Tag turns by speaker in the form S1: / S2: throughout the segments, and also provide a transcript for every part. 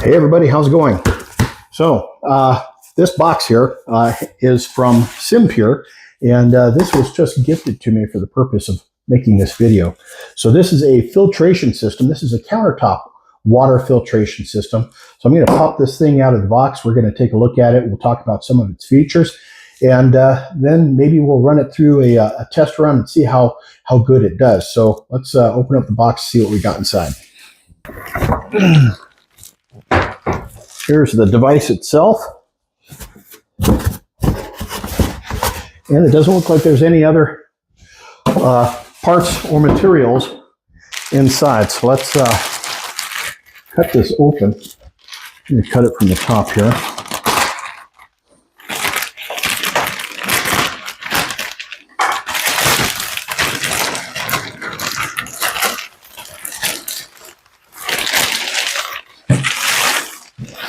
S1: Hey everybody, how's it going? So this box here is from SimPure, and this was just gifted to me for the purpose of making this video. So this is a filtration system. This is a countertop water filtration system. So I'm going to pop this thing out of the box. We're going to take a look at it. We'll talk about some of its features, and then maybe we'll run it through a test run and see how good it does. So let's open up the box, see what we got inside. Here's the device itself. And it doesn't look like there's any other parts or materials inside. So let's cut this open. I'm going to cut it from the top here.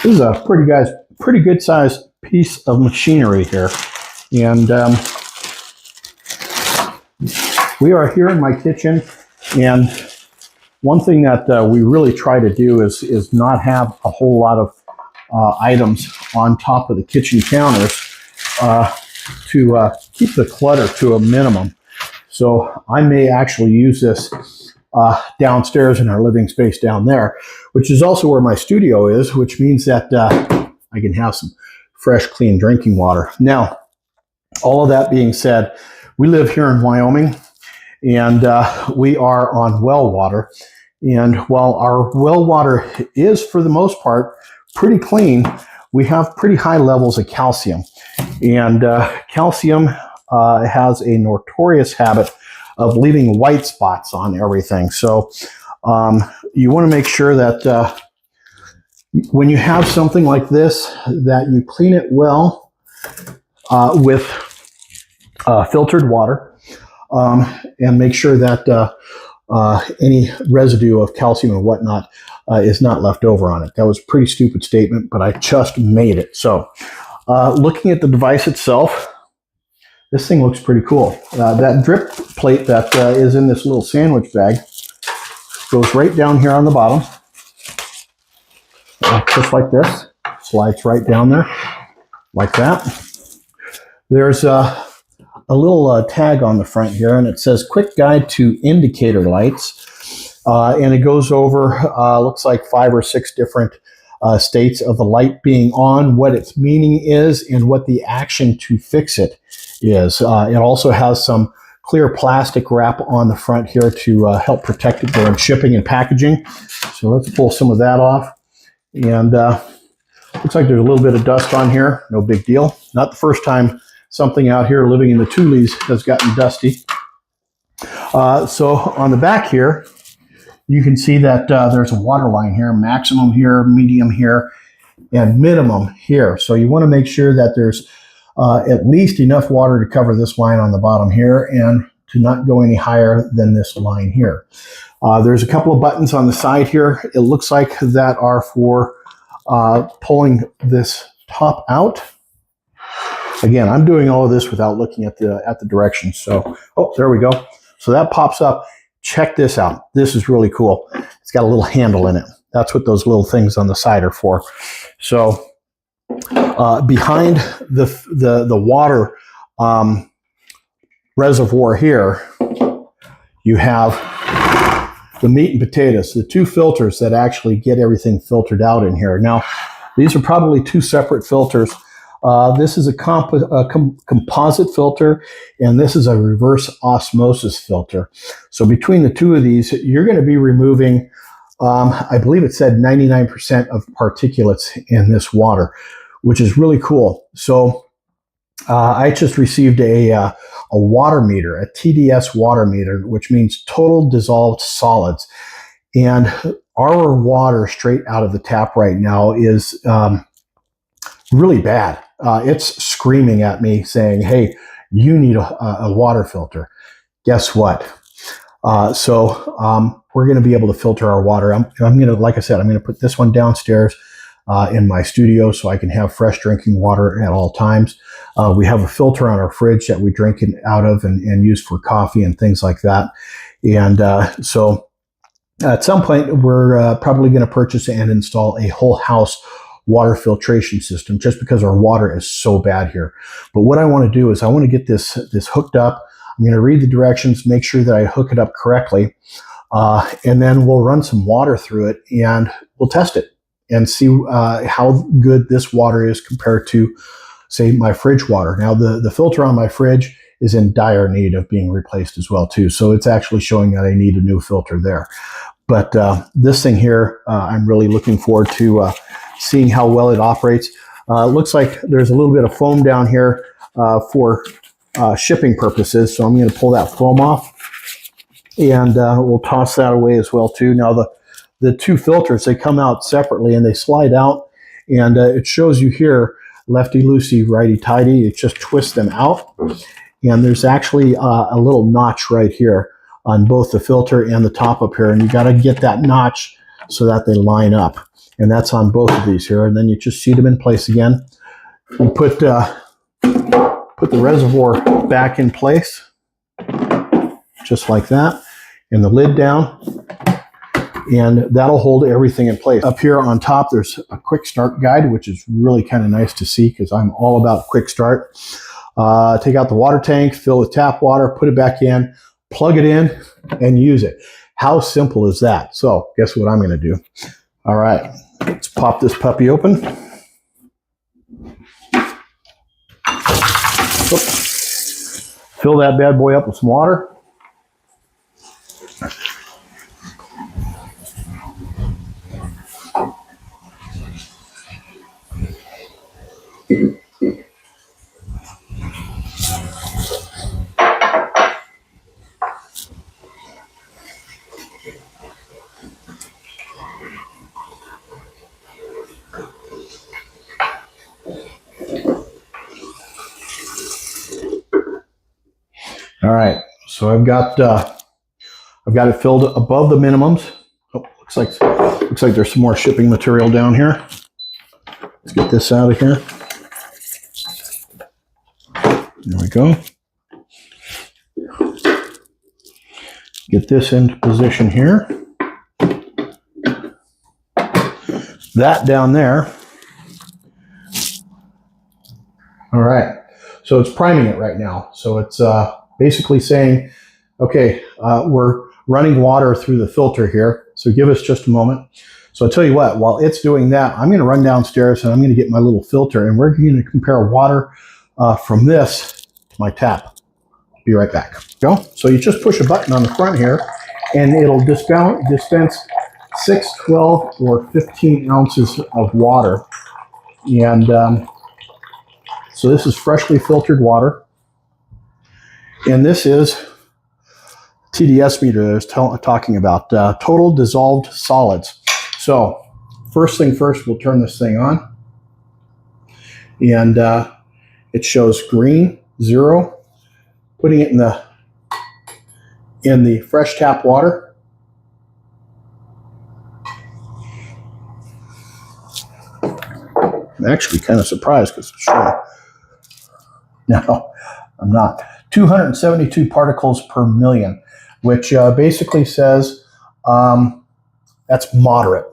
S1: This is a pretty good sized piece of machinery here, and we are here in my kitchen. And one thing that we really try to do is not have a whole lot of items on top of the kitchen counters to keep the clutter to a minimum. So I may actually use this downstairs in our living space down there, which is also where my studio is, which means that I can have some fresh, clean drinking water. Now, all of that being said, we live here in Wyoming, and we are on well water. And while our well water is, for the most part, pretty clean, we have pretty high levels of calcium. And calcium has a notorious habit of leaving white spots on everything. So you want to make sure that when you have something like this, that you clean it well with filtered water, and make sure that any residue of calcium and whatnot is not left over on it. That was a pretty stupid statement, but I just made it. So looking at the device itself, this thing looks pretty cool. That drip plate that is in this little sandwich bag goes right down here on the bottom, just like this. Slides right down there, like that. There's a little tag on the front here, and it says "Quick Guide to Indicator Lights," and it goes over, looks like 5 or 6 different states of the light being on, what its meaning is, and what the action to fix it is. It also has some clear plastic wrap on the front here to help protect it during shipping and packaging. So let's pull some of that off. And looks like there's a little bit of dust on here. No big deal. Not the first time something out here living in the Tules has gotten dusty. So on the back here, you can see that there's a water line here, maximum here, medium here, and minimum here. So you want to make sure that there's at least enough water to cover this line on the bottom here and to not go any higher than this line here. There's a couple of buttons on the side here. It looks like that are for pulling this top out. Again, I'm doing all of this without looking at the directions. So, oh, there we go. So that pops up. Check this out. This is really cool. It's got a little handle in it. That's what those little things on the side are for. So behind the water reservoir here, you have the meat and potatoes, the 2 filters that actually get everything filtered out in here. Now, these are probably 2 separate filters. This is a composite filter, and this is a reverse osmosis filter. So between the 2 of these, you're going to be removing, I believe it said 99% of particulates in this water, which is really cool. So I just received a water meter, a TDS water meter, which means total dissolved solids. And our water straight out of the tap right now is really bad. It's screaming at me saying, hey, you need a water filter. Guess what? So we're going to be able to filter our water. I'm going to, like I said, I'm going to put this one downstairs in my studio so I can have fresh drinking water at all times. We have a filter on our fridge that we drink it out of and use for coffee and things like that. And so At some point, we're probably going to purchase and install a whole house water filtration system just because our water is so bad here. But what I want to do is I want to get this hooked up. I'm going to read the directions, make sure that I hook it up correctly, and then we'll run some water through it and we'll test it and see how good this water is compared to, say, my fridge water. Now, the filter on my fridge is in dire need of being replaced as well, too. So it's actually showing that I need a new filter there. But this thing here, I'm really looking forward to seeing how well it operates. It looks like there's a little bit of foam down here for shipping purposes. So I'm going to pull that foam off, and we'll toss that away as well, too. Now, the two filters, they come out separately, and they slide out, and it shows you here, lefty-loosey, righty-tighty. It just twists them out, and there's actually a little notch right here on both the filter and the top up here, and you got to get that notch so that they line up, and that's on both of these here. And then you just seat them in place again and put the reservoir back in place just like that, and the lid down, and that'll hold everything in place. Up here on top, there's a quick start guide, which is really kind of nice to see because I'm all about quick start. Take out the water tank, fill with tap water, put it back in, plug it in, and use it. How simple is that? So guess what I'm going to do? All right, let's pop this puppy open. Oops. Fill that bad boy up with some water. All right, so I've got it filled above the minimums. Oh, looks like there's some more shipping material down here. Let's get this out of here. There we go. Get this into position here. That down there. All right, so it's priming it right now. So it's basically saying, okay, we're running water through the filter here, so give us just a moment. So I'll tell you what, while it's doing that, I'm going to run downstairs and I'm going to get my little filter, and we're going to compare water from this to my tap. Be right back. Go. So you just push a button on the front here, and it'll dispense 6, 12, or 15 ounces of water. And so this is freshly filtered water. And this is TDS meter that I was talking about, total dissolved solids. So first thing first, we'll turn this thing on. And it shows green, 0. Putting it in the fresh tap water. I'm actually kind of surprised because it's showing. No, I'm not. 272 particles per million, which basically says that's moderate.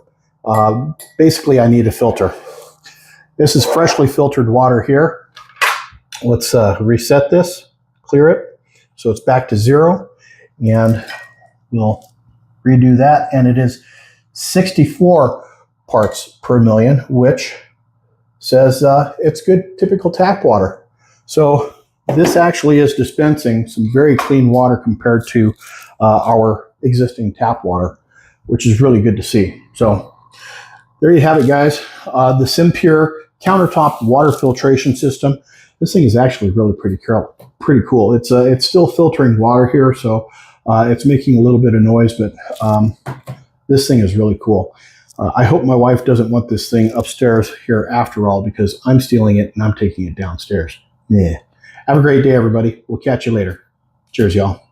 S1: Basically, I need a filter. This is freshly filtered water here. Let's reset this, clear it, so it's back to 0, and we'll redo that, and it is 64 parts per million, which says it's good typical tap water. So this actually is dispensing some very clean water compared to our existing tap water, which is really good to see. So there you have it, guys. The SimPure Countertop water filtration system. This thing is actually really pretty cool. It's still filtering water here, so it's making a little bit of noise, but this thing is really cool. I hope my wife doesn't want this thing upstairs here after all, because I'm stealing it and I'm taking it downstairs. Yeah. Have a great day, everybody. We'll catch you later. Cheers, y'all.